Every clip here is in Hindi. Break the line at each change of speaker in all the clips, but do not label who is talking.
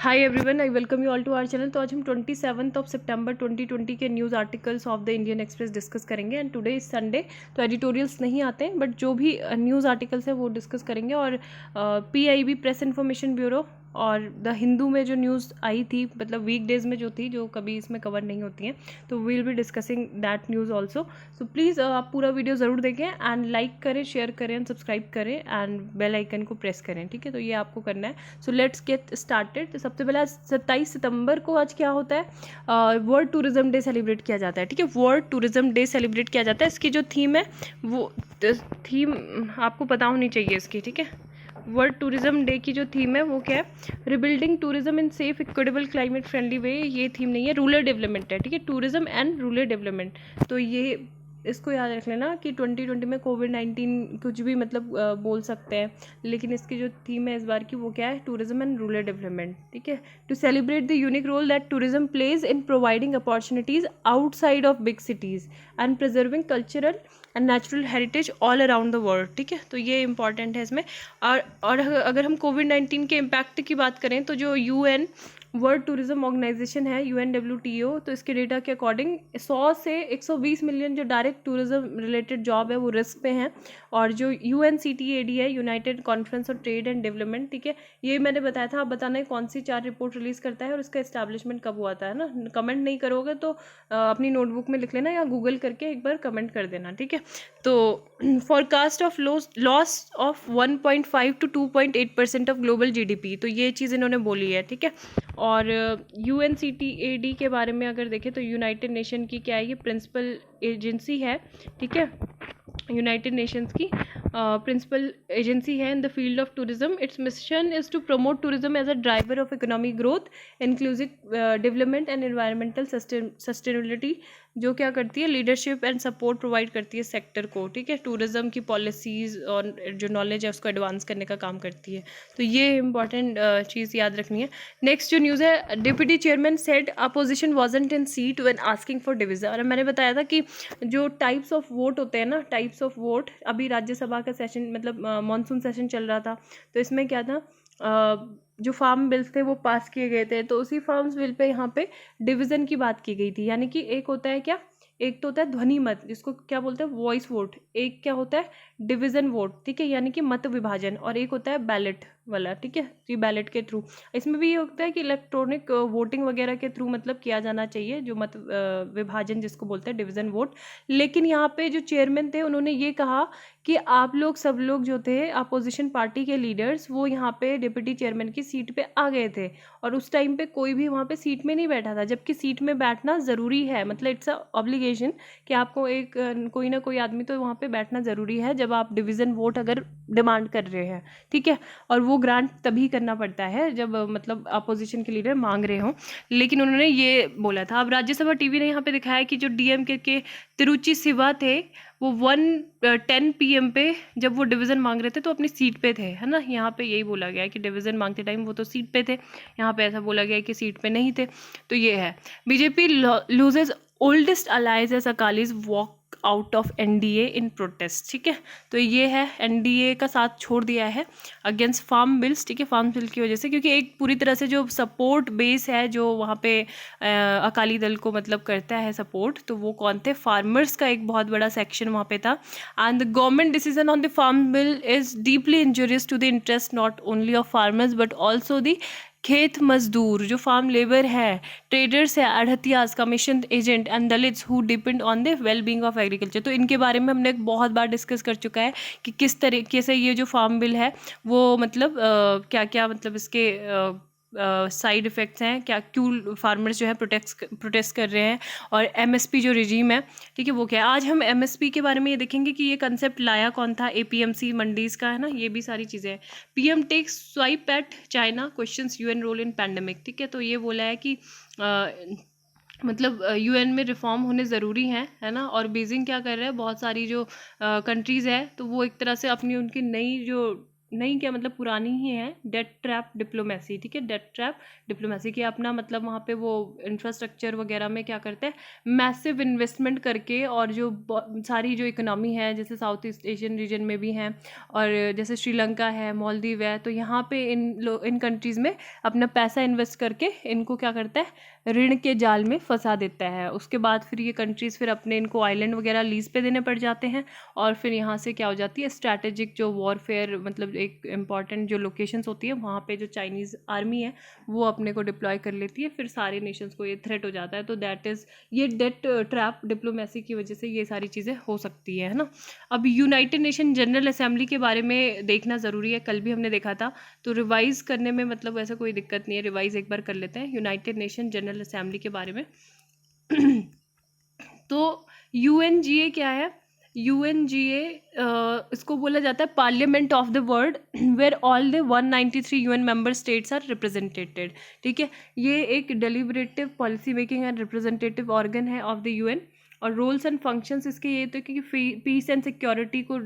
Hi everyone, I welcome you all to our channel. तो आज हम 27 सितंबर 2020 के news articles of the Indian Express discuss करेंगे। एंड टुडे इज संडे, तो एडिटोरियल्स नहीं आते हैं, बट जो भी न्यूज़ आर्टिकल्स हैं वो डिस्कस करेंगे। और पीआईबी प्रेस इन्फॉर्मेशन ब्यूरो और द हिंदू में जो न्यूज़ आई थी, मतलब वीकडेज में जो थी, जो कभी इसमें कवर नहीं होती हैं, तो we will be discussing that news also. So please आप पूरा वीडियो ज़रूर देखें एंड लाइक करें, शेयर करें एंड सब्सक्राइब करें एंड बेल आइकन को प्रेस करें, ठीक है। तो ये आपको करना है। So let's get started. तो सबसे पहले 27 सितंबर को आज क्या होता है, वर्ल्ड टूरिज्म डे सेलिब्रेट किया जाता है, ठीक है। वर्ल्ड टूरिज्म डे सेलिब्रेट किया जाता है। इसकी जो थीम है वो थीम आपको पता होनी चाहिए इसकी, ठीक है। वर्ल्ड टूरिज्म डे की जो थीम है वो क्या है, rebuilding tourism in safe equitable climate friendly way. ये थीम नहीं है, रूरल डेवलपमेंट है, ठीक है। टूरिज्म एंड रूरल डेवलपमेंट, तो ये इसको याद रख लेना कि 2020 में कोविड-19 कुछ भी मतलब बोल सकते हैं, लेकिन इसकी जो थीम है इस बार की वो क्या है, टूरिज्म एंड रूरल डेवलपमेंट, ठीक है। To celebrate the unique role that tourism plays in providing opportunities outside of big cities and preserving cultural and natural heritage all around the world, ठीक है। तो ये इंपॉर्टेंट है इसमें। और अगर हम कोविड-19 के इम्पैक्ट की बात करें तो जो यूएन वर्ल्ड टूरिज्म ऑर्गेनाइजेशन है, UNWTO, तो इसके डेटा के अकॉर्डिंग 100 से 120 मिलियन जो डायरेक्ट टूरिज्म रिलेटेड जॉब है वो रिस्क पे हैं। और जो UNCTAD है, United conference of trade and development, ठीक है, ये मैंने बताया था। आप बताना है कौन सी 4 रिपोर्ट रिलीज़ करता है और इसका इस्टेब्लिशमेंट कब हुआ था, है ना। कमेंट नहीं करोगे तो अपनी नोटबुक में लिख लेना या गूगल करके एक बार कमेंट कर देना, ठीक है। तो forecast of loss of 1.5 to 2.8% of global GDP, तो ये चीज़ इन्होंने बोली है, ठीक है। और UNCTAD के बारे में अगर देखें तो यूनाइटेड नेशन की क्या है, ये प्रिंसिपल एजेंसी है, ठीक है। यूनाइटेड नेशंस की प्रिंसिपल एजेंसी है in the field of tourism. Its mission is to promote tourism as a driver of economic growth, inclusive development and environmental sustainability. जो क्या करती है, लीडरशिप एंड सपोर्ट प्रोवाइड करती है सेक्टर को, ठीक है। टूरिज्म की पॉलिसीज़ और जो नॉलेज है उसको एडवांस करने का काम करती है। तो ये इंपॉर्टेंट चीज़ याद रखनी है। नेक्स्ट जो न्यूज़ है, deputy chairman said opposition wasn't in seat when asking for division. और मैंने बताया था कि जो टाइप्स ऑफ वोट होते हैं ना, टाइप्स ऑफ वोट, अभी राज्यसभा का सेशन मतलब मॉनसून सेशन चल रहा था, तो इसमें क्या था, जो फार्म बिल्स थे वो पास किए गए थे, तो उसी फार्म बिल पे यहाँ पे डिवीज़न की बात की गई थी। यानी कि एक होता है क्या, एक तो होता है ध्वनि मत, जिसको क्या बोलते हैं, वॉइस वोट। एक क्या होता है, डिवीज़न वोट, ठीक है, यानी कि मत विभाजन। और एक होता है बैलेट वाला, ठीक है, ये बैलेट के थ्रू। इसमें भी ये होता है कि इलेक्ट्रॉनिक वोटिंग वगैरह के थ्रू मतलब किया जाना चाहिए, जो मत विभाजन जिसको बोलते हैं डिवीज़न वोट। लेकिन यहाँ पे जो चेयरमैन थे उन्होंने ये कहा कि आप लोग सब लोग जो थे अपोजिशन पार्टी के लीडर्स, वो यहाँ पे डिप्टी चेयरमैन की सीट पे आ गए थे, और उस टाइम पे कोई भी वहाँ पे सीट में नहीं बैठा था, जबकि सीट में बैठना ज़रूरी है। मतलब इट्स अ ऑब्लिगेशन कि आपको एक कोई ना कोई आदमी तो वहाँ पे बैठना ज़रूरी है जब आप डिवीज़न वोट अगर डिमांड कर रहे हैं, ठीक है। और वो ग्रांट तभी करना पड़ता है जब मतलब अपोजिशन के लीडर मांग रहे हों। लेकिन उन्होंने ये बोला था। अब राज्यसभा टीवी ने यहाँ पे दिखाया कि जो DMK के तिरुचि सिवा थे, वो 1:10 PM पे जब वो डिवीज़न मांग रहे थे तो अपनी सीट पे थे, है ना। यहाँ पे यही बोला गया है कि डिवीज़न मांगते टाइम वो तो सीट पे थे, यहाँ पे ऐसा बोला गया है कि सीट पे नहीं थे। तो ये है, BJP loses oldest allies as Akalis walk out of NDA in protest, ठीक है। तो ये है, NDA का साथ छोड़ दिया है अगेंस्ट फार्म बिल्स, ठीक है, फार्म बिल की वजह से, क्योंकि एक पूरी तरह से जो सपोर्ट बेस है जो वहाँ पे अकाली दल को मतलब करता है सपोर्ट, तो वो कौन थे, फार्मर्स का एक बहुत बड़ा सेक्शन वहाँ पे था। And the government decision on the farm bill is deeply injurious to the interest not only of farmers but also the खेत मजदूर, जो फार्म लेबर है, ट्रेडर्स है, आढ़तियाज, commission agent and Dalits who depend on the well being of agriculture. तो इनके बारे में हमने बहुत बार डिस्कस कर चुका है कि किस तरीके से ये जो फार्म बिल है वो मतलब क्या क्या मतलब इसके साइड इफ़ेक्ट्स हैं, क्या क्यों फार्मर्स जो है प्रोटेस्ट कर रहे हैं, और MSP जो रिजीम है, ठीक है, वो क्या है। आज हम MSP के बारे में ये देखेंगे कि ये कंसेप्ट लाया कौन था, APMC मंडीज़ का, है ना, ये भी सारी चीज़ें हैं। PM takes swipe at China, questions UN role in pandemic, ठीक है। तो ये बोला है कि मतलब UN में रिफॉर्म होने ज़रूरी हैं, है ना। और बीजिंग क्या कर रहा है, बहुत सारी जो कंट्रीज़ है तो वो एक तरह से अपनी उनकी नई जो नहीं क्या मतलब पुरानी ही है, डेट ट्रैप डिप्लोमेसी, ठीक है, डेट ट्रैप डिप्लोमेसी की अपना मतलब वहाँ पे वो इंफ्रास्ट्रक्चर वगैरह में क्या करते हैं, मैसिव इन्वेस्टमेंट करके, और जो सारी जो इकोनॉमी है जैसे साउथ ईस्ट एशियन रीजन में भी हैं, और जैसे श्रीलंका है, मालदीव है, तो यहाँ पे इन कंट्रीज़ में अपना पैसा इन्वेस्ट करके इनको क्या करता है, ऋण के जाल में फंसा देता है। उसके बाद फिर ये कंट्रीज़ फिर अपने इनको आइलैंड वगैरह लीज पे देने पड़ जाते हैं, और फिर यहाँ से क्या हो जाती है, स्ट्रैटेजिक जो वॉरफेयर मतलब एक इम्पॉर्टेंट जो लोकेशंस होती है वहाँ पे जो चाइनीज़ आर्मी है वो अपने को डिप्लॉय कर लेती है, फिर सारे नेशंस को ये थ्रेट हो जाता है। तो दैट इज़ ये डेट ट्रैप डिप्लोमेसी की वजह से ये सारी चीज़ें हो सकती है ना। अब यूनाइटेड नेशन जनरल असेंबली के बारे में देखना ज़रूरी है, कल भी हमने देखा था, तो रिवाइज़ करने में मतलब ऐसा कोई दिक्कत नहीं है, रिवाइज़ एक बार कर लेते हैं यूनाइटेड नेशन जनरल असेंबली के बारे में। तो यूएनजीए क्या है, यूएनजीए इसको बोला जाता है Parliament of the world, where all the 193 UN member states are represented, ठीक है। ये एक deliberative policy making and representative organ है ऑफ द यूएन, और रोल्स एंड फंक्शंस इसके ये तो कि पीस एंड सिक्योरिटी को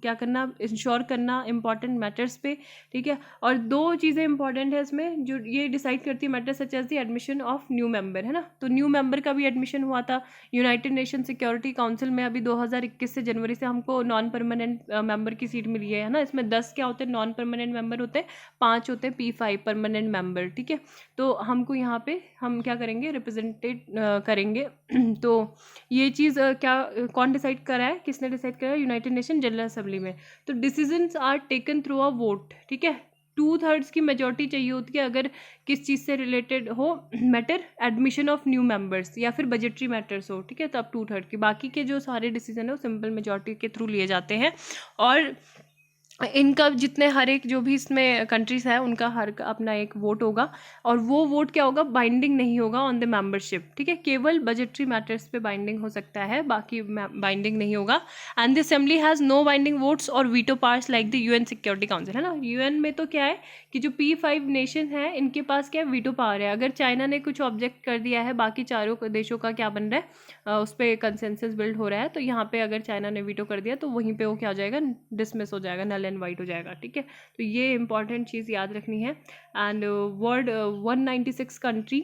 क्या करना, इंश्योर करना इंपॉर्टेंट मैटर्स पे, ठीक है। और दो चीज़ें इंपॉर्टेंट है इसमें जो ये डिसाइड करती है matters such as the admission of new member, है ना। तो न्यू मेंबर का भी एडमिशन हुआ था यूनाइटेड नेशन सिक्योरिटी काउंसिल में अभी 2021 से जनवरी से हमको नॉन परमानेंट मेंबर की सीट मिली है ना। इसमें 10 क्या होते हैं नॉन परमानेंट मेंबर होते हैं, 5 होते हैं P5 परमानेंट मेंबर, ठीक है। तो हमको यहाँ पे हम क्या करेंगे, रिप्रेजेंटेट करेंगे। तो ये चीज़ क्या कौन डिसाइड करा है, किसने डिसाइड करा है, यूनाइटेड नेशन जनरल असेंबली में। तो decisions are taken through a vote, ठीक है। 2/3 की मेजोरिटी चाहिए होती है अगर किस चीज़ से रिलेटेड हो matter, admission of new members या फिर बजटरी मैटर्स हो, ठीक है, तो अब 2/3 की, बाकी के जो सारे डिसीजन है वो सिंपल मेजोरिटी के थ्रू लिए जाते हैं। और इनका जितने हर एक जो भी इसमें कंट्रीज़ है उनका हर अपना एक वोट होगा, और वो वोट क्या होगा, बाइंडिंग नहीं होगा ऑन द मेंबरशिप, ठीक है। केवल बजटरी मैटर्स पे बाइंडिंग हो सकता है, बाकी बाइंडिंग नहीं होगा। And the assembly has no binding votes और veto powers like the UN security council, है ना। यूएन में तो क्या है कि जो P5 नेशन है इनके पास क्या है, वीटो पावर है। अगर चाइना ने कुछ ऑब्जेक्ट कर दिया है, बाकी चारों देशों का क्या बन रहा है, उस पर कंसेंसस बिल्ड हो रहा है, तो यहाँ पे अगर चाइना ने वीटो कर दिया तो वहीं पे वो क्या हो जाएगा, डिसमिस हो जाएगा, नल एंड वाइट हो जाएगा, ठीक है। तो ये इंपॉर्टेंट चीज़ याद रखनी है। And world 196 country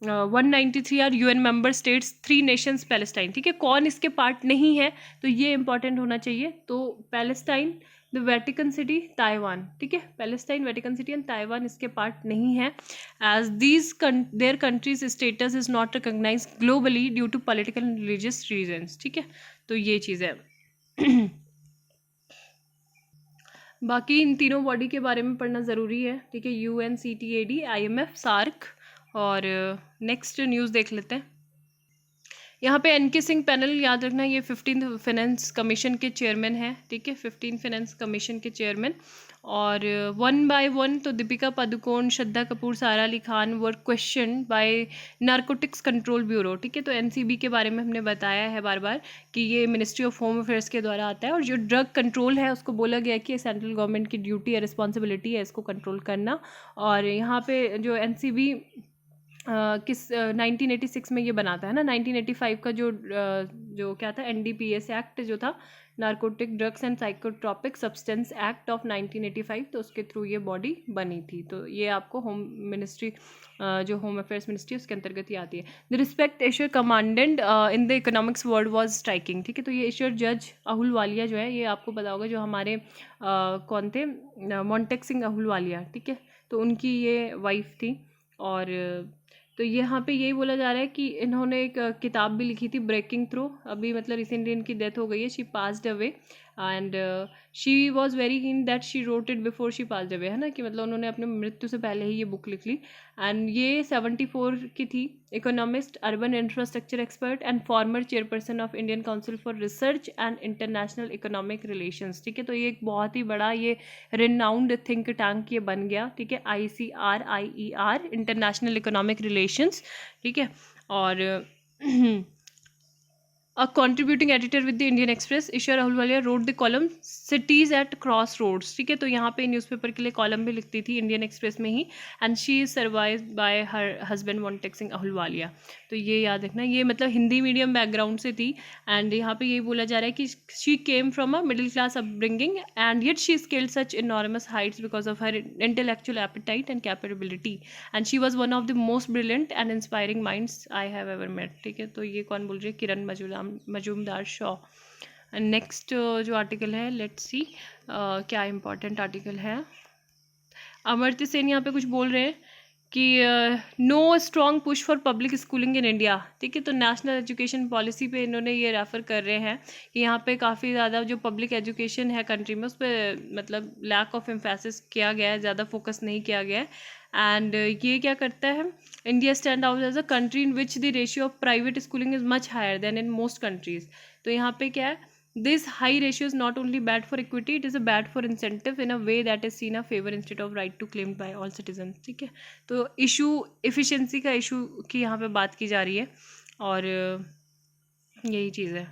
193 are UN member states, 3 nations Palestine, ठीक है। कौन इसके पार्ट नहीं है तो ये इंपॉर्टेंट होना चाहिए, तो Palestine, the Vatican City, Taiwan, ठीक है। Palestine, Vatican City and Taiwan इसके पार्ट नहीं है, as these their countries status is not recognise globally due to political and religious reasons, ठीक है। तो ये चीज़ है। बाकी इन तीनों बॉडी के बारे में पढ़ना ज़रूरी है, ठीक है, UNCTAD, IMF, सार्क। और नेक्स्ट न्यूज़ देख लेते हैं। यहाँ पे NK सिंह पैनल याद रखना, ये 15th फाइनेंस कमीशन के चेयरमैन हैं, ठीक है, 15 फाइनेंस कमीशन के चेयरमैन। और 1 by 1 तो Deepika Padukone, Shraddha Kapoor, Sara Ali Khan were question by narcotics control bureau, ठीक है। तो NCB के बारे में हमने बताया है बार बार कि ये मिनिस्ट्री ऑफ होम अफेयर्स के द्वारा आता है, और जो ड्रग कंट्रोल है उसको बोला गया कि सेंट्रल गवर्नमेंट की ड्यूटी है, रिस्पॉन्सिबिलिटी है इसको कंट्रोल करना। और यहाँ पे जो NCB किस 1986 में ये बना था, है ना। 1985 का जो क्या था, NDPS एक्ट जो था, narcotic drugs and psychotropic substance act of 1985, तो उसके थ्रू ये बॉडी बनी थी। तो ये आपको होम मिनिस्ट्री जो होम अफेयर्स मिनिस्ट्री उसके अंतर्गत ही आती है। The respect assure commandant in the economics world was striking, ठीक है। तो ये एश्योर जज अहुलवालिया जो है, ये आपको पता होगा, जो हमारे कौन थे, मोंटेक सिंह अहुलवालिया, ठीक है, तो उनकी ये वाइफ थी। और तो यहाँ पे यही बोला जा रहा है कि इन्होंने एक किताब भी लिखी थी, ब्रेकिंग थ्रू, अभी मतलब रिसेंटली इनकी डेथ हो गई है, she passed away, and she was very keen that she wrote it before she passed away, है ना, कि मतलब उन्होंने अपने मृत्यु से पहले ही ये बुक लिख ली। एंड ये 74 की थी, economist, urban infrastructure expert and farmer chairperson of Indian council for research and international economic relations, ठीक है। तो ये एक बहुत ही बड़ा ये रिनाउंड थिंक टैंक ये बन गया, ठीक है, ICRIER, इंटरनेशनल इकोनॉमिक रिलेशंस, ठीक है। और A contributing editor with the Indian Express, Ishwar Ahluwalia wrote the column Cities at Crossroads, ठीक है, तो यहाँ पे न्यूज़पेपर के लिए कॉलम भी लिखती थी इंडियन एक्सप्रेस में ही, and she is survived by her husband Montek Singh Ahluwalia. तो ये याद रखना, ये मतलब हिंदी मीडियम बैकग्राउंड से थी, एंड यहाँ पे ये बोला जा रहा है कि she came from a middle class upbringing and yet she scaled such enormous heights because of her intellectual appetite and capability, and she was one of the most brilliant and inspiring minds I have ever met, ठीक है। तो ये कौन बोल रही है? किरण मजूमदार शॉ। नेक्स्ट जो आर्टिकल है, लेट्स सी क्या इम्पोर्टेंट आर्टिकल है। अमर्त्य सेन यहाँ पे कुछ बोल रहे हैं कि no strong push for public schooling in India, ठीक है। तो नेशनल एजुकेशन पॉलिसी पे इन्होंने ये रेफ़र कर रहे हैं कि यहाँ पे काफ़ी ज़्यादा जो पब्लिक एजुकेशन है कंट्री में उस पर मतलब लैक ऑफ एम्फेसिस किया गया है, ज़्यादा फोकस नहीं किया गया है। एंड ये क्या करता है, India stand out as a country in which the ratio of private schooling is much higher than in most countries. तो यहाँ पे क्या है, this high ratio is not only bad for equity, it is a bad for incentive in a way that is seen a favour instead of right to claim by all citizen, ठीक है। तो इशू एफिशिएंसी का इशू की यहाँ पे बात की जा रही है, और यही चीज़ है।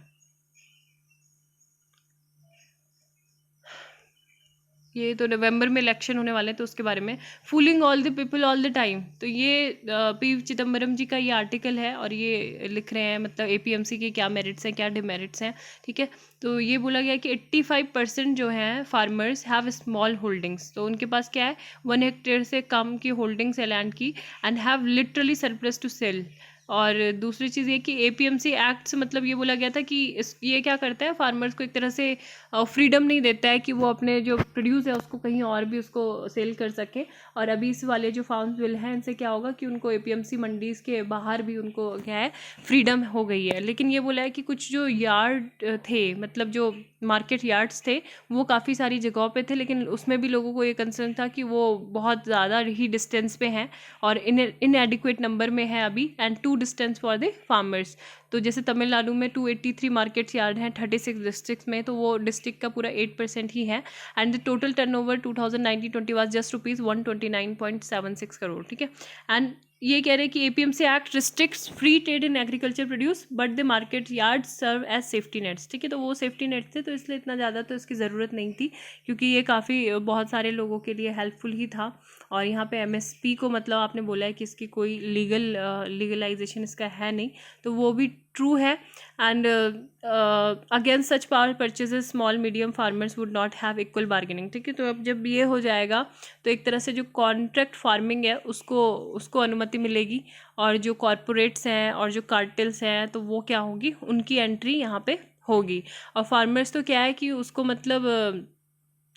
ये तो नवंबर में इलेक्शन होने वाले हैं, तो उसके बारे में fooling all the people all the time, तो ये पी चिदम्बरम जी का ये आर्टिकल है, और ये लिख रहे हैं मतलब एपीएमसी के क्या मेरिट्स हैं क्या डिमेरिट्स हैं, ठीक है। तो ये बोला गया कि 85% जो हैं फार्मर्स हैव स्मॉल होल्डिंग्स, तो उनके पास क्या है 1 हेक्टेयर से कम की होल्डिंग्स है लैंड की, and have literally surplus to sell. और दूसरी चीज़ ये कि एपीएमसी एक्ट से मतलब ये बोला गया था कि ये क्या करता है, फार्मर्स को एक तरह से फ्रीडम नहीं देता है कि वो अपने जो प्रोड्यूस है उसको कहीं और भी उसको सेल कर सके। और अभी इस वाले जो फार्म बिल हैं इनसे क्या होगा कि उनको एपीएमसी मंडीज़ के बाहर भी उनको क्या है फ्रीडम हो गई है। लेकिन ये बोला है कि कुछ जो यार्ड थे, मतलब जो मार्केट यार्ड्स थे, वो काफ़ी सारी जगहों पे थे, लेकिन उसमें भी लोगों को ये कंसर्न था कि वो बहुत ज़्यादा ही डिस्टेंस पे हैं और इनएडिक्वेट नंबर में है अभी, and to distance for the farmers. तो जैसे तमिलनाडु में 283 मार्केट यार्ड हैं 36 डिस्ट्रिक्ट में, तो वो डिस्ट्रिक्ट का पूरा 8% ही है, and the total turnover 2019-20 was just ₹129.76 crore, ठीक है। एंड ये कह रहे हैं कि APMC act restricts free trade in agriculture produce but the market yard serve as safety nets, ठीक है। तो वो सेफ्टी नेट्स थे, तो इसलिए इतना ज़्यादा तो इसकी ज़रूरत नहीं थी, क्योंकि ये काफ़ी बहुत सारे लोगों के लिए हेल्पफुल ही था। और यहाँ पे एमएसपी को मतलब आपने बोला है कि इसकी कोई लीगलाइजेशन इसका है नहीं, तो वो भी ट्रू है। And against such power purchases small medium farmers would not have equal bargaining, ठीक है। तो अब जब ये हो जाएगा तो एक तरह से जो कॉन्ट्रैक्ट फार्मिंग है उसको अनुमति मिलेगी, और जो कॉरपोरेट्स हैं और जो कार्टेल्स हैं तो वो क्या होगी, उनकी एंट्री यहाँ पे होगी। और फार्मर्स तो क्या है कि उसको मतलब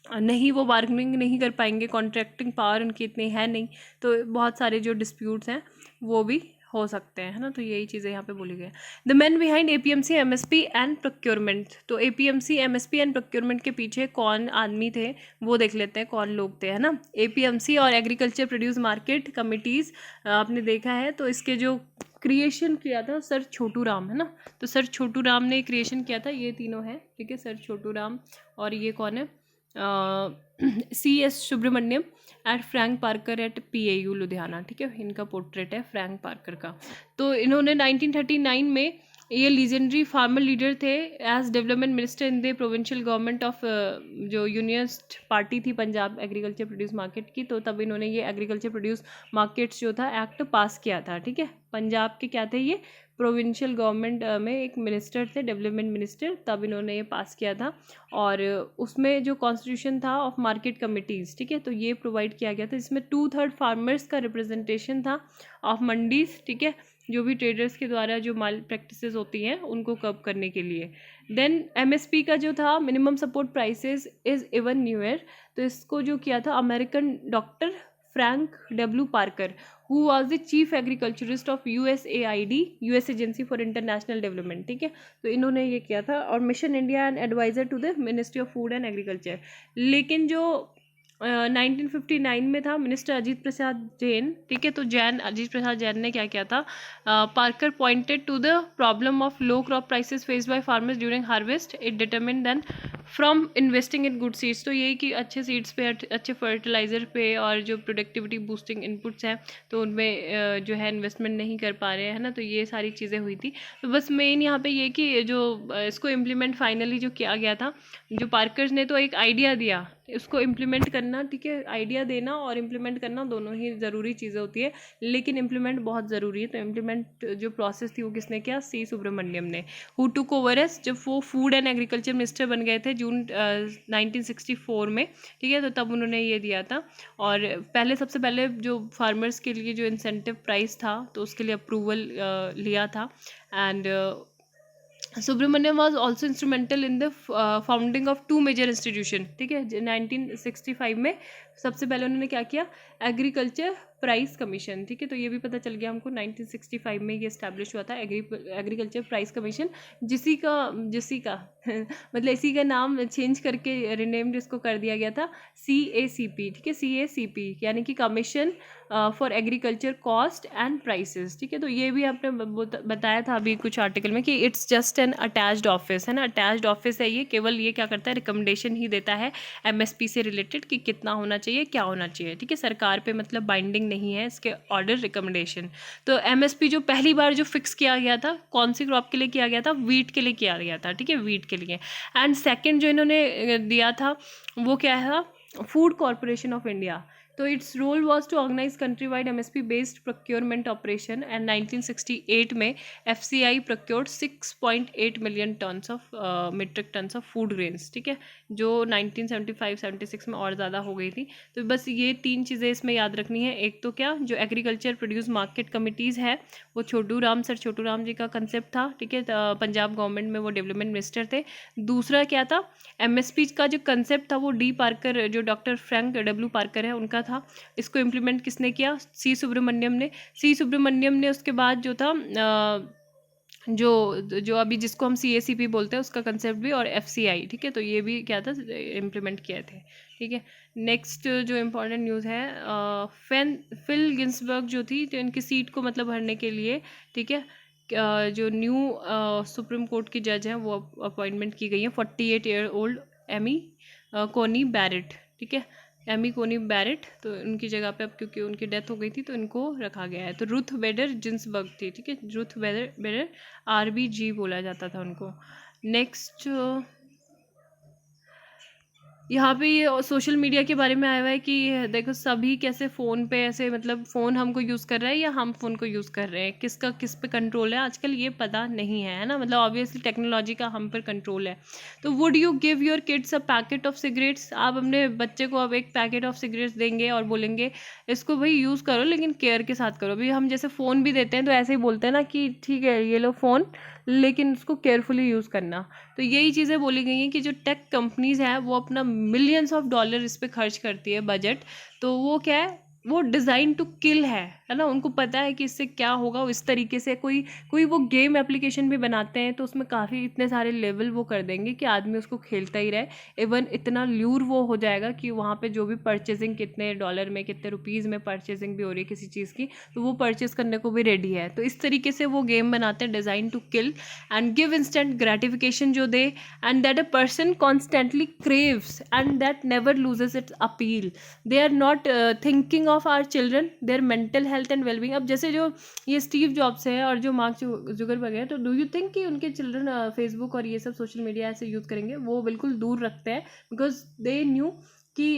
नहीं, वो बार्गेनिंग नहीं कर पाएंगे, कॉन्ट्रैक्टिंग पावर उनकी इतनी है नहीं, तो बहुत सारे जो डिस्प्यूट्स हैं वो भी हो सकते हैं, है ना। तो यही चीज़ें यहाँ पे बोली गई। The man behind APMC MSP and procurement, तो एपीएमसी एमएसपी एंड प्रोक्योरमेंट के पीछे कौन आदमी थे वो देख लेते हैं, कौन लोग थे, है ना। एपीएमसी और एग्रीकल्चर प्रोड्यूस मार्केट कमिटीज़ आपने देखा है, तो इसके जो क्रिएशन किया था सर छोटू राम, है ना। तो सर छोटू राम ने क्रिएशन किया था, ये तीनों हैं, ठीक है, सर छोटू राम, और ये कौन है, CS Subramaniam at Frank Parker at PAU Ludhiana, ठीक है। इनका पोर्ट्रेट है फ्रैंक पार्कर का। तो इन्होंने 1939 में ये लीजेंडरी फार्मर लीडर थे as development minister in the provincial government of जो यूनियनिस्ट पार्टी थी पंजाब एग्रीकल्चर प्रोड्यूस मार्केट की, तो तब इन्होंने ये एग्रीकल्चर प्रोड्यूस मार्केट्स जो था एक्ट पास किया था, ठीक है। पंजाब के क्या थे, ये प्रोविंशियल गवर्नमेंट में एक मिनिस्टर थे, डेवलपमेंट मिनिस्टर, तब इन्होंने ये पास किया था। और उसमें जो कॉन्स्टिट्यूशन था ऑफ मार्केट कमिटीज़, ठीक है, तो ये प्रोवाइड किया गया था, जिसमें 2/3 फार्मर्स का रिप्रेजेंटेशन था ऑफ मंडीज़, ठीक है, जो भी ट्रेडर्स के द्वारा जो माल प्रैक्टिसेस होती हैं उनको कर्ब करने के लिए। देन एमएसपी का जो था minimum support prices is even newer, तो इसको जो किया था American doctor Frank W Parker, who was the chief agriculturist of USAID, US agency for international development, ठीक है। तो इन्होंने ये किया था, और mission India and adviser to the ministry of food and agriculture. लेकिन जो 1959 में था मिनिस्टर अजीत प्रसाद जैन, ठीक है। तो अजीत प्रसाद जैन ने क्या किया था, Parker pointed to the problem of low crop prices faced by farmers during harvest, it determine then from investing in good seeds. तो यही कि अच्छे सीड्स पे, अच्छे फर्टिलाइजर पे और जो प्रोडक्टिविटी बूस्टिंग इनपुट्स हैं तो उनमें जो है इन्वेस्टमेंट नहीं कर पा रहे हैं ना, तो ये सारी चीज़ें हुई थी। तो बस मेन यहाँ पे ये कि जो इसको इम्प्लीमेंट फाइनली जो किया गया था, जो पार्कर्स ने तो एक आइडिया दिया, उसको इम्प्लीमेंट करना, ठीक है, आइडिया देना और इम्प्लीमेंट करना दोनों ही ज़रूरी चीज़ें होती है, लेकिन इम्प्लीमेंट बहुत ज़रूरी है। तो इम्प्लीमेंट जो प्रोसेस थी वो किसने किया, सी सुब्रमण्यम ने, हु टुक ओवर एस, जब वो फूड एंड एग्रीकल्चर मिनिस्टर बन गए थे जून 1964 में, ठीक है। तो तब उन्होंने ये दिया था। और सबसे पहले जो फार्मर्स के लिए जो इंसेंटिव प्राइस था तो उसके लिए अप्रूवल लिया था। And Subramaniam was also instrumental in the founding of 2 major institution, ठीक है। 1965 में सबसे पहले उन्होंने क्या किया, एग्रीकल्चर प्राइस कमीशन, ठीक है। तो ये भी पता चल गया हमको 1965 में ये इस्टेब्लिश हुआ था एग्रीकल्चर प्राइस कमीशन, जिसी का मतलब इसी का नाम चेंज करके रिनेम्ड इसको कर दिया गया था CACP, ठीक है। CACP यानी कि commission for agriculture cost and prices, ठीक है। तो ये भी आपने बताया था अभी कुछ आर्टिकल में कि it's just an attached office, है ना, अटैच्ड ऑफिस है ये। केवल ये क्या करता है, रिकमेंडेशन ही देता है MSP से रिलेटेड कि कितना होना चाहिए, क्या होना चाहिए, ठीक है। सरकार पे मतलब बाइंडिंग नहीं है इसके ऑर्डर, रिकमेंडेशन। तो MSP जो पहली बार जो फिक्स किया गया था कौन सी क्रॉप के लिए किया गया था, वीट के लिए किया गया था, ठीक है, वीट के लिए। एंड सेकेंड जो इन्होंने दिया था वो क्या था, फूड कॉरपोरेशन ऑफ इंडिया। तो its role was to organise country wide MSP based procurement operation, and 1968 में FCI procured 6.8 million tons of metric tons of food grains, ठीक है, जो 1975-76 में और ज़्यादा हो गई थी। तो बस ये 3 चीज़ें इसमें याद रखनी है। एक तो क्या, जो एग्रीकल्चर प्रोड्यूस मार्केट कमिटीज़ है वो छोटू राम जी का कंसेप्ट था, ठीक है। पंजाब गवर्नमेंट में वो डेवलपमेंट मिनिस्टर थे। दूसरा क्या था, MSP का जो कंसेप्ट था वो डी पार्कर, जो डॉक्टर फ्रैंक W पार्कर है उनका था। इसको इम्प्लीमेंट किसने किया, सी सुब्रमण्यम ने। उसके बाद जो था जो अभी जिसको हम CACP बोलते हैं उसका कंसेप्ट भी, और FCI, ठीक है। तो ये भी क्या था, इम्प्लीमेंट किए थे, ठीक है। नेक्स्ट जो इम्पोर्टेंट न्यूज़ है, फिल गिन्सबर्ग जो थी, तो इनकी सीट को मतलब भरने के लिए, ठीक है, जो न्यू सुप्रीम कोर्ट की जज हैं वो अपॉइंटमेंट की गई है, 48 year old Amy Coney Barrett, ठीक है, एमी कोनी बैरेट। तो उनकी जगह पे अब क्योंकि उनकी डेथ हो गई थी तो इनको रखा गया है। तो रुथ बेडर जिन्सबर्ग थी, ठीक है, रुथ बेडर RBG बोला जाता था उनको। नेक्स्ट यहाँ पे ये सोशल मीडिया के बारे में आया हुआ है कि देखो सभी कैसे फ़ोन पे ऐसे, मतलब फ़ोन हमको यूज़ कर रहा है या हम फ़ोन को यूज़ कर रहे हैं, किसका किस पे कंट्रोल है आजकल ये पता नहीं है ना। मतलब ऑब्वियसली टेक्नोलॉजी का हम पर कंट्रोल है। तो would you give your kids a packet of cigarettes, आप अपने बच्चे को अब एक पैकेट ऑफ सिगरेट्स देंगे और बोलेंगे इसको भाई यूज़ करो लेकिन केयर के साथ करो। अभी हम जैसे फ़ोन भी देते हैं तो ऐसे ही बोलते हैं ना कि ठीक है ये लो फ़ोन, लेकिन उसको केयरफुली यूज़ करना। तो यही चीज़ें बोली गई हैं कि जो टेक कंपनीज़ हैं वो अपना मिलियंस ऑफ डॉलर इस पे खर्च करती है बजट। तो वो क्या है, वो डिज़ाइन टू किल है ना। उनको पता है कि इससे क्या होगा। इस तरीके से कोई वो गेम एप्लीकेशन भी बनाते हैं तो उसमें काफ़ी इतने सारे लेवल वो कर देंगे कि आदमी उसको खेलता ही रहे। इवन इतना ल्यूर वो हो जाएगा कि वहाँ पे जो भी परचेजिंग, कितने डॉलर में, कितने रुपीज़ में परचेजिंग भी हो रही है किसी चीज़ की, तो वो परचेज करने को भी रेडी है। तो इस तरीके से वो गेम बनाते हैं, design to kill and give instant gratification जो they, and that a person constantly craves and that never loses its appeal. They are not thinking of our children, their mental health and wellbeing. अब जैसे जो ये स्टीव जॉब्स है और जो मार्क जुकरबर्ग है, तो डू यू थिंक कि उनके चिल्ड्रन फेसबुक और ये सब सोशल मीडिया ऐसे यूज़ करेंगे? वो बिल्कुल दूर रखते हैं, बिकॉज दे न्यू कि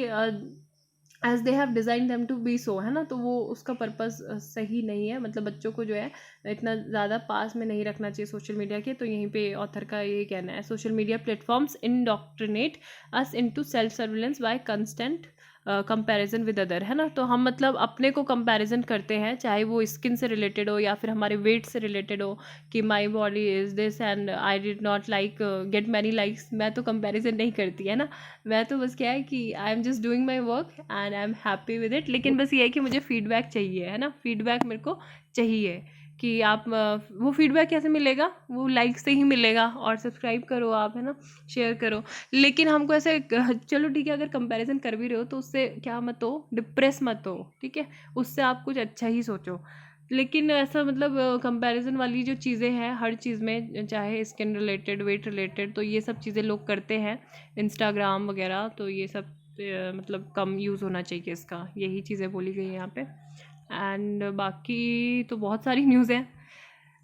as they have design them to be so, है ना। तो वो उसका पर्पज़ सही नहीं है। मतलब बच्चों को जो है इतना ज़्यादा पास में नहीं रखना चाहिए सोशल मीडिया के। तो यहीं पे ऑथर का ये कहना है, social media platforms indoctrinate us into self surveillance by constant comparison with other, है ना। तो हम मतलब अपने को कंपैरिजन करते हैं, चाहे वो स्किन से रिलेटेड हो या फिर हमारे वेट से रिलेटेड हो कि my body is this and I did not like get many likes. मैं तो कंपैरिजन नहीं करती, है ना। मैं तो बस क्या है कि I am just doing my work and I am happy with it. लेकिन बस ये है कि मुझे फीडबैक चाहिए, है ना, फीडबैक मेरे को चाहिए कि आप वो फीडबैक कैसे मिलेगा, वो लाइक से ही मिलेगा, और सब्सक्राइब करो आप, है ना, शेयर करो। लेकिन हमको ऐसे चलो ठीक है, अगर कंपैरिजन कर भी रहे हो तो उससे क्या मत हो, डिप्रेस मत हो, ठीक है, उससे आप कुछ अच्छा ही सोचो। लेकिन ऐसा मतलब कंपैरिजन वाली जो चीज़ें हैं हर चीज़ में, चाहे स्किन रिलेटेड, वेट रिलेटेड, तो ये सब चीज़ें लोग करते हैं इंस्टाग्राम वगैरह, तो ये सब मतलब कम यूज़ होना चाहिए इसका, यही चीज़ें बोली गई हैं यहाँ पे। एंड बाकी तो बहुत सारी न्यूज़ हैं।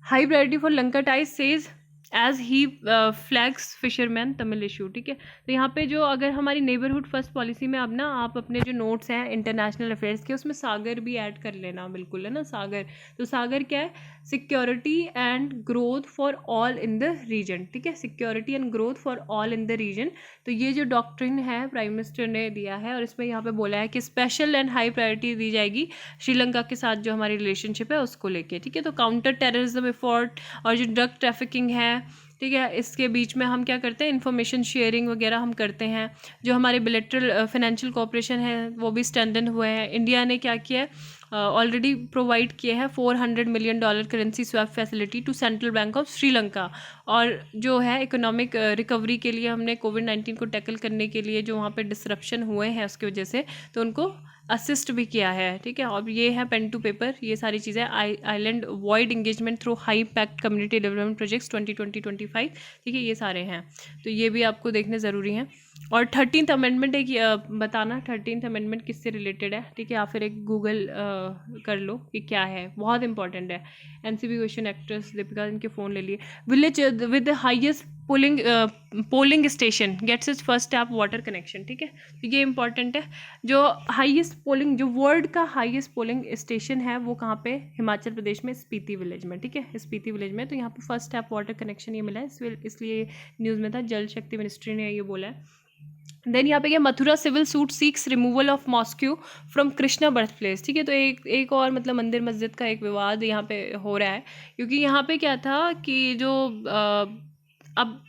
High priority for Lanka ties says as he flags fisherman Tamil issue, ठीक है। तो यहाँ पे जो अगर हमारी नेबरहुड फर्स्ट पॉलिसी में अब ना आप अपने जो नोट्स हैं इंटरनेशनल अफेयर्स के, उसमें सागर भी ऐड कर लेना, बिल्कुल, है ना, सागर। तो सागर क्या है, security and growth for all in the region, ठीक है, security and growth for all in the region. तो ये जो डॉक्ट्रिन है प्राइम मिनिस्टर ने दिया है, और इसमें यहाँ पे बोला है कि स्पेशल एंड हाई प्रायोरिटी दी जाएगी श्रीलंका के साथ जो हमारी रिलेशनशिप है उसको लेके, ठीक है। तो काउंटर टेररिज्म एफर्ट और जो ड्रग ट्रैफिकिंग है, ठीक है, इसके बीच में हम क्या करते हैं, इन्फॉर्मेशन शेयरिंग वगैरह हम करते हैं। जो हमारे बिलेटरल फाइनेंशियल कोऑपरेशन है वो भी स्ट्रेंथन हुए हैं। इंडिया ने क्या किया है, ऑलरेडी प्रोवाइड किए हैं $400 million currency swap facility to central bank of Sri Lanka. और जो है इकोनॉमिक रिकवरी के लिए हमने कोविड-19 को टैकल करने के लिए जो वहाँ पे डिसरप्शन हुए हैं उसकी वजह से, तो उनको असिस्ट भी किया है, ठीक है। और ये है पेन टू पेपर, ये सारी चीज़ें island void engagement through high pact community development projects 2020-25, ठीक है, ये सारे हैं। तो ये भी आपको देखने ज़रूरी हैं। और 13th अमेंडमेंट एक बताना 13th अमेंडमेंट किससे रिलेटेड है, ठीक है, या फिर एक गूगल कर लो कि क्या है, बहुत इंपॉर्टेंट है। एनसीबी क्वेश्चन एक्ट्रेस दीपिका, इनके फ़ोन ले लिए। Village with the highest polling station gets its first tap water connection, ठीक है। तो ये इंपॉर्टेंट है। जो हाईएस्ट पोलिंग, जो वर्ल्ड का हाईएस्ट पोलिंग स्टेशन है वो कहाँ पे, हिमाचल प्रदेश में स्पीति विलेज में, ठीक है, स्पीति विलेज में। तो यहाँ पे फर्स्ट टैप वाटर कनेक्शन ये मिला है, इसलिए न्यूज़ में था, जल शक्ति मिनिस्ट्री ने ये बोला है। देन यहाँ पे क्या, Mathura civil suit seeks removal of mosque from Krishna birth place, ठीक है। तो एक और मतलब मंदिर मस्जिद का एक विवाद यहाँ पे हो रहा है, क्योंकि यहाँ पे क्या था कि जो अब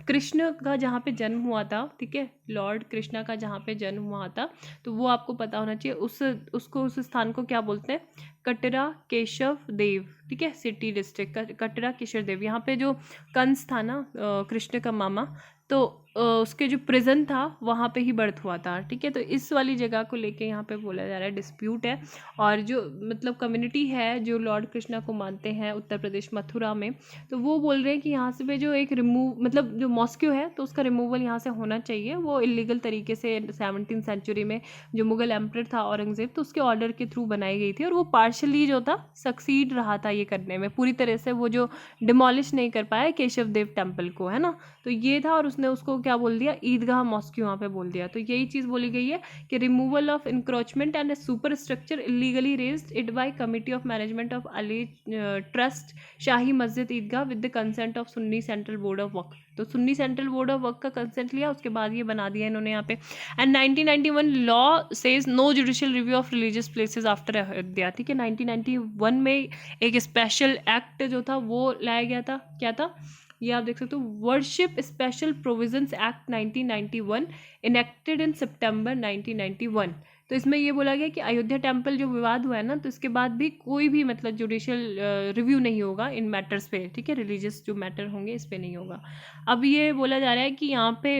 कृष्ण का जहाँ पे जन्म हुआ था, ठीक है, लॉर्ड कृष्णा का जहाँ पे जन्म हुआ था, तो वो आपको पता होना चाहिए, उस स्थान को क्या बोलते हैं, कटरा केशव देव, ठीक है, सिटी डिस्ट्रिक्ट कटरा केशव देव। यहाँ पे जो कंस था ना, कृष्ण का मामा, तो उसके जो प्रिजन था वहाँ पे ही बर्थ हुआ था, ठीक है। तो इस वाली जगह को लेके यहाँ पे बोला जा रहा है डिस्प्यूट है। और जो मतलब कम्युनिटी है जो लॉर्ड कृष्णा को मानते हैं उत्तर प्रदेश मथुरा में, तो वो बोल रहे हैं कि यहाँ से पे जो एक मतलब जो मॉस्क्यू है तो उसका रिमूवल यहाँ से होना चाहिए। वो इलीगल तरीके से 17th सेंचुरी में जो मुगल एम्परर था औरंगजेब, तो उसके ऑर्डर के थ्रू बनाई गई थी, और वो पार्शली जो था सक्सीड रहा था ये करने में, पूरी तरह से वो जो डिमोलिश नहीं कर पाया केशव देव टेम्पल को, है ना। तो ये था, और उसने उसको क्या बोल दिया, ईदगाह मॉस्क्यू यहाँ पे बोल दिया। तो यही चीज़ बोली गई है कि removal of encroachment and super structure illegally raised it by committee of management of अली trust Shahi Masjid Idgah with the consent of Sunni central board of Waqf. तो Sunni central board of Waqf का कंसेंट लिया, उसके बाद ये बना दिया इन्होंने यहाँ पे। And 1991 law says no judicial review of religious places after Ayodhya, ठीक है। 1991 में एक स्पेशल एक्ट जो था वो लाया गया था, क्या था ये आप देख सकते हो, worship special provisions act 1991 enacted in September 1991। तो इसमें ये बोला गया कि अयोध्या टेम्पल जो विवाद हुआ है ना, तो इसके बाद भी कोई भी मतलब जुडिशियल रिव्यू नहीं होगा इन मैटर्स पे, ठीक है, रिलीजियस जो मैटर होंगे इस पे नहीं होगा। अब ये बोला जा रहा है कि यहाँ पे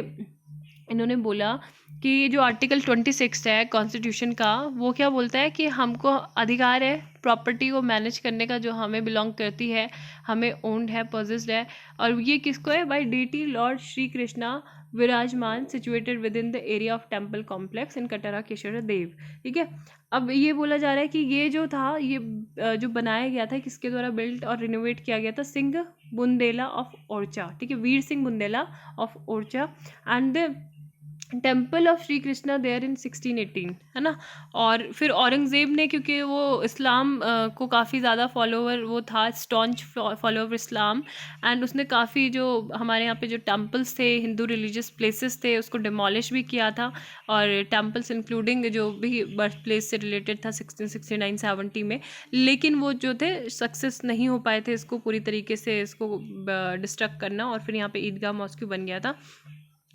इन्होंने बोला कि जो आर्टिकल 26 है कॉन्स्टिट्यूशन का, वो क्या बोलता है कि हमको अधिकार है प्रॉपर्टी को मैनेज करने का, जो हमें बिलोंग करती है, हमें ओन्ड है, पोजेस्ड है, और ये किसको है, by deity lord Shri Krishna Virajman situated within the area of temple complex in Katra Keshav Dev, ठीक है। अब ये बोला जा रहा है कि ये जो था, ये जो बनाया गया था किसके द्वारा बिल्ट और रिनोवेट किया गया था, सिंह बुंदेला ऑफ ओरछा, ठीक है, Veer Singh Bundela of Orchha, and temple of Shri Krishna there in 1618, है ना। और फिर औरंगज़ेब ने, क्योंकि वो इस्लाम को काफ़ी ज़्यादा फॉलोवर वो था, स्टॉन्च फॉलोवर इस्लाम, एंड उसने काफ़ी जो हमारे यहाँ पे जो टेम्पल्स थे, हिंदू रिलीजियस प्लेसेस थे, उसको डिमोलिश भी किया था। और टेम्पल्स इंक्लूडिंग जो भी बर्थ प्लेस से रिलेटेड था 1669-70 में, लेकिन वो जो थे सक्सेस नहीं हो पाए थे इसको पूरी तरीके से इसको डिस्ट्रक्ट करना, और फिर यहाँ पे ईदगाह मॉस्क्यू बन गया था।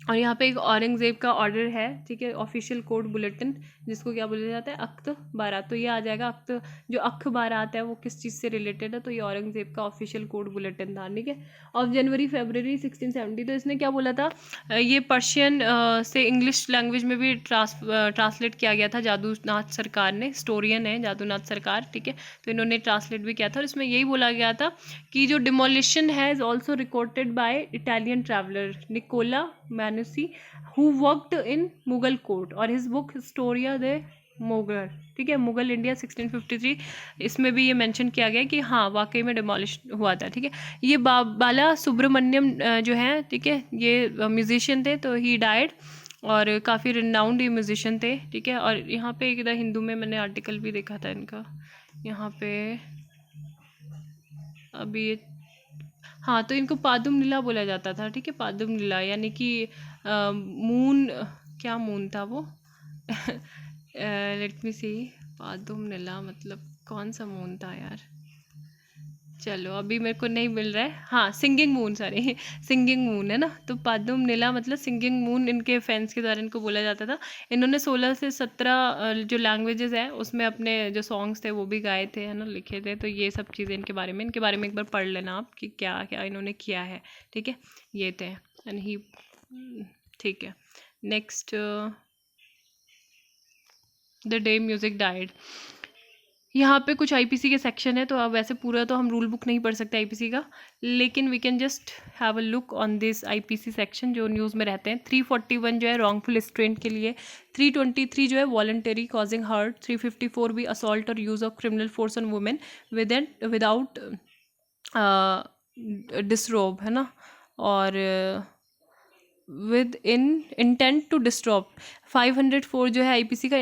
और यहाँ पे एक औरंगज़ेब का ऑर्डर है, ठीक है, ऑफिशियल कोड बुलेटिन, जिसको क्या बोला जाता है, अख्त बारात। तो ये आ जाएगा अख्त, जो अख बारात है वो किस चीज़ से रिलेटेड है, तो ये औरंगज़ेब का ऑफिशियल कोड बुलेटिन था, ठीक है। ऑफ जनवरी फरवरी 1670, तो इसने क्या बोला था, ये पर्शियन से इंग्लिश लैंग्वेज में भी ट्रांसलेट किया गया था जादूनाथ सरकार ने, हिस्टोरियन है जादूनाथ सरकार, ठीक है। तो इन्होंने ट्रांसलेट भी किया था और इसमें यही बोला गया था कि जो डिमोलिशन है is also recorded by Italian traveller Nicola Manucci who worked in Mughal court, और his book Historia de Mughal, ठीक है, मुगल इंडिया 1653, इसमें भी ये मेंशन किया गया कि हाँ वाकई में डिमोलिश हुआ था, ठीक है। ये बाला सुब्रमण्यम जो है, ठीक है, ये म्यूजिशियन थे, तो ही डाइड, और काफ़ी रिनाउंड ये म्यूजिशियन थे, ठीक है। और यहाँ पे एक इधर हिंदू में मैंने आर्टिकल भी देखा था इनका, यहाँ पे अभी ये, हाँ, तो इनको पादुम नीला बोला जाता था, ठीक है, पादुम नीला, यानी कि मून, क्या मून था वो लेट मी सी, पादुम नीला मतलब कौन सा मून था यार, चलो अभी मेरे को नहीं मिल रहा है, हाँ singing moon, sorry singing moon है ना, तो पादुम नीला मतलब सिंगिंग मून इनके फैंस के द्वारा इनको बोला जाता था। इन्होंने 16 से 17 जो लैंग्वेजेस है उसमें अपने जो सॉन्ग्स थे वो भी गाए थे, है ना, लिखे थे। तो ये सब चीज़ें इनके बारे में एक बार पढ़ लेना आप कि क्या क्या इन्होंने किया है, ठीक है, ये थे एंड ही, ठीक है। Next, the day music died, यहाँ पे कुछ आईपीसी के सेक्शन है, तो अब वैसे पूरा तो हम रूल बुक नहीं पढ़ सकते आईपीसी का, लेकिन we can just have a look on this IPC section जो न्यूज़ में रहते हैं। 341 जो है रॉन्गफुल स्ट्रेंट के लिए, 323 जो है वॉलंटरी कॉजिंग हर्ट, 354 भी असॉल्ट और use of criminal force on women without disrobe, है ना, और with in intent to disturb. 504 जो है आईपीसी का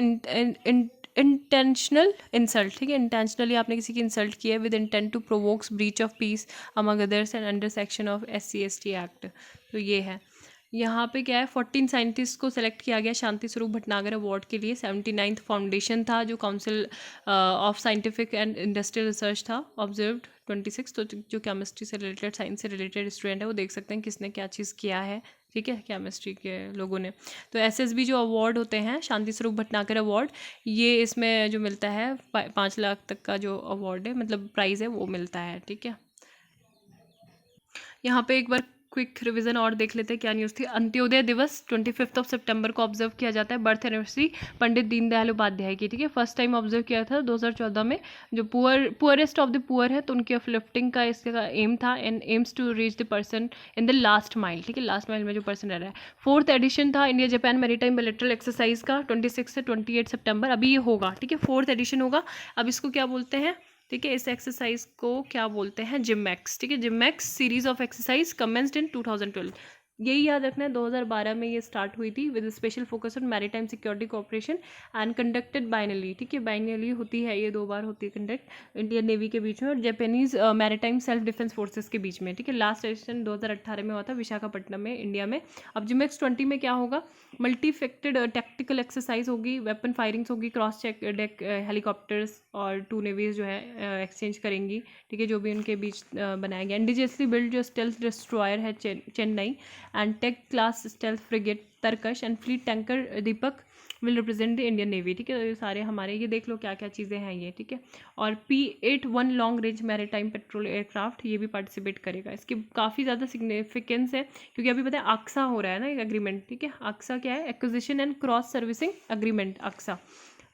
इंटेंशनल इंसल्ट, ठीक है, इंटेंशनली आपने किसी की इंसल्ट की है with intent to provokes breach of peace among others and under section of SC/ST act, तो ये है। यहाँ पे क्या है, 14 साइंटिस्ट को सेलेक्ट किया गया शांति स्वरूप भटनागर अवार्ड के लिए। 79th फाउंडेशन था जो council of scientific and industrial research था। ऑब्जर्व्ड 26, तो जो केमिस्ट्री से रिलेटेड, साइंस से रिलेटेड स्टूडेंट है वो देख सकते हैं किसने क्या चीज़ किया है, ठीक है, केमिस्ट्री के लोगों ने। तो SSB जो अवार्ड होते हैं, शांति स्वरूप भटनागर अवार्ड, ये इसमें जो मिलता है 5 लाख तक का जो अवार्ड है, मतलब प्राइज़ है, वो मिलता है, ठीक है। यहाँ पे एक बार क्विक रिवीजन और देख लेते हैं क्या न्यूज़ थी। अंत्योदय दिवस 25 सितंबर को ऑब्जर्व किया जाता है, बर्थ एनिवर्सरी पंडित दीनदयाल उपाध्याय की, ठीक है। फर्स्ट टाइम ऑब्जर्व किया था 2014 में। जो पुअरेस्ट ऑफ द पुअर है, तो उनकी अपलिफ्टिंग का इसका एम था, and aims to reach the person in the last mile, ठीक है, लास्ट माइल में जो पर्सन रह रहा है। 4th एडिशन था India Japan maritime bilateral exercise का 26 से 28 सितंबर, अभी ये होगा, ठीक है, 4th एडिशन होगा। अब इसको क्या बोलते हैं, ठीक है, इस एक्सरसाइज को क्या बोलते हैं, जिमैक्स, ठीक है, JIMEX series of exercise commenced in 2012। यही याद रखना है, 2012 में ये स्टार्ट हुई थी with special focus on maritime security cooperation and conducted biennially, ठीक है, बाइनली होती है, ये 2 बार होती है कंडक्ट, इंडियन नेवी के बीच में और Japanese maritime self defence forces के बीच में, ठीक है। लास्ट एडिशन 2018 में हुआ था विशाखापट्टनम में, इंडिया में। अब जिमैक्स 20 में क्या होगा, मल्टीफेक्टेड टैक्टिकल एक्सरसाइज होगी, वेपन फायरिंग्स होगी, क्रॉस चेक डेक हेलीकॉप्टर्स और 2 नेवीज जो है एक्सचेंज करेंगी, ठीक है, जो भी उनके बीच बनाया गया। इंडिजियसली बिल्ड जो स्टेल्थ डिस्ट्रॉयर है Chennai and Teg class stealth frigate Tarkash and fleet tanker Deepak will represent the Indian navy, ठीक है। तो ये सारे हमारे, ये देख लो क्या क्या चीज़ें हैं ये, ठीक है। और P-81 long range maritime petrol aircraft, ये भी पार्टिसिपेट करेगा। इसकी काफ़ी ज़्यादा सिग्निफिकेंस है क्योंकि अभी पता है आक्सा हो रहा है ना एक एग्रीमेंट, ठीक है। आक्सा क्या है, acquisition and cross servicing agreement, ACSA,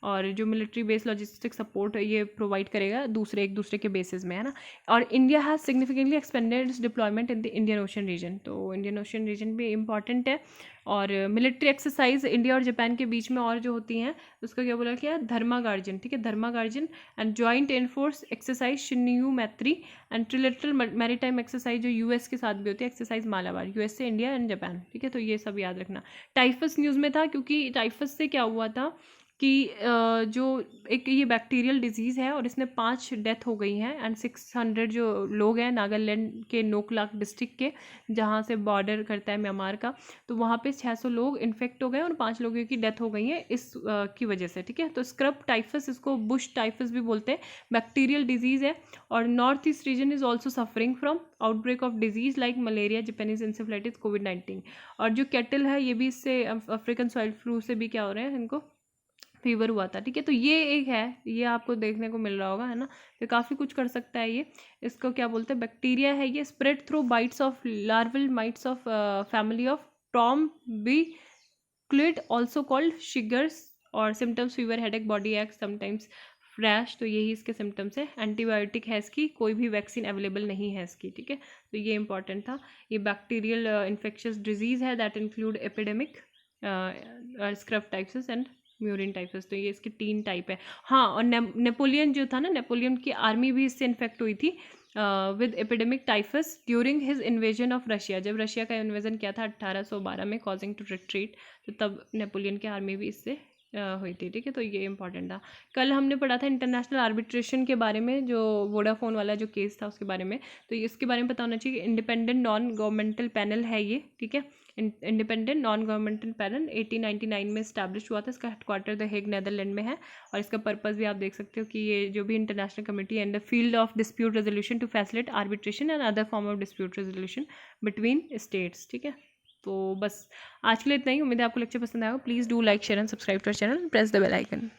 और जो मिलिट्री बेस लॉजिस्टिक सपोर्ट ये प्रोवाइड करेगा एक दूसरे के बेसिस में, है ना। और India has significantly expanded its deployment in the Indian ocean region, तो इंडियन ओशन रीजन भी इंपॉर्टेंट है। और मिलिट्री एक्सरसाइज इंडिया और जापान के बीच में और जो होती हैं उसका क्या बोला गया, धर्मा गार्जन, ठीक है, Dharma guardian and joint enforce exercise Shinyuu Maitri and trilateral maritime exercise जो US के साथ भी होती है, एक्सरसाइज मालाबार, US से इंडिया एंड जापान, ठीक है। तो ये सब याद रखना। टाइफस न्यूज़ में था क्योंकि टाइफस से क्या हुआ था, कि जो एक ये बैक्टीरियल डिजीज़ है और इसने 5 डेथ हो गई हैं एंड 600 जो लोग हैं नागालैंड के नोकलाक डिस्ट्रिक्ट के, जहाँ से बॉर्डर करता है म्यांमार का, तो वहाँ पे 600 लोग इन्फेक्ट हो गए और 5 लोगों की डेथ हो गई है इस की वजह से। ठीक है, तो स्क्रब टाइफस, इसको बुश टाइफस भी बोलते हैं, बैक्टीरियल डिजीज़ है और north east region is also suffering from outbreak of disease like malaria, Japanese encephalitis, कोविड-19। और जो कैटल है ये भी इससे अफ्रीकन स्वाइन फ्लू से भी क्या हो रहे हैं, इनको फीवर हुआ था। ठीक है, तो ये एक है, ये आपको देखने को मिल रहा होगा, है ना। तो काफ़ी कुछ कर सकता है ये। इसको क्या बोलते हैं, बैक्टीरिया है ये, spread through bites of larval mites of family of trombiculid also called chiggers, और सिम्टम्स फीवर, हेडेक, बॉडी एक्ट, समटाइम्स रैश। तो यही इसके सिम्टम्स है। एंटीबायोटिक है इसकी, कोई भी वैक्सीन अवेलेबल नहीं है इसकी। ठीक है, तो ये इंपॉर्टेंट था। ये बैक्टीरियल इन्फेक्शियस डिजीज़ है that include epidemic, scrub typhus and murine typhus. तो ये इसके 3 टाइप है। हाँ, और नेपोलियन जो था ना, नेपोलियन की आर्मी भी इससे इन्फेक्ट हुई थी with epidemic typhus during his invasion of Russia. जब रशिया का इन्वेजन किया था 1812 में, कॉजिंग टू रिट्रीट, तो तब नेपोलियन की आर्मी भी इससे हुई थी। ठीक है, तो ये इंपॉर्टेंट था। कल हमने पढ़ा था इंटरनेशनल आर्बिट्रेशन के बारे में, जो वोडाफोन वाला जो केस था उसके बारे में। तो इसके बारे में पता होना चाहिए कि इंडिपेंडेंट नॉन गवर्नमेंटल पैनल है ये। ठीक है, इंडिपेंडेंट नॉन गवर्नमेंटल पैनल 1899 में इस्टेब्लिश हुआ था। इसका हेडक्वार्टर द हेग नेदरलैंड में है और इसका पर्पस भी आप देख सकते हो कि ये जो भी international committee and the field of dispute resolution to facilitate arbitration and other form of dispute resolution between states. ठीक है, तो बस आज के लिए इतना ही। उम्मीद है आपको लेक्चर पसंद आएगा। Please do like, share and subscribe to our channel, press the bell icon.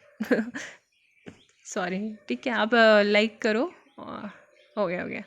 Sorry, ठीक है, आप लाइक करो। हो गया।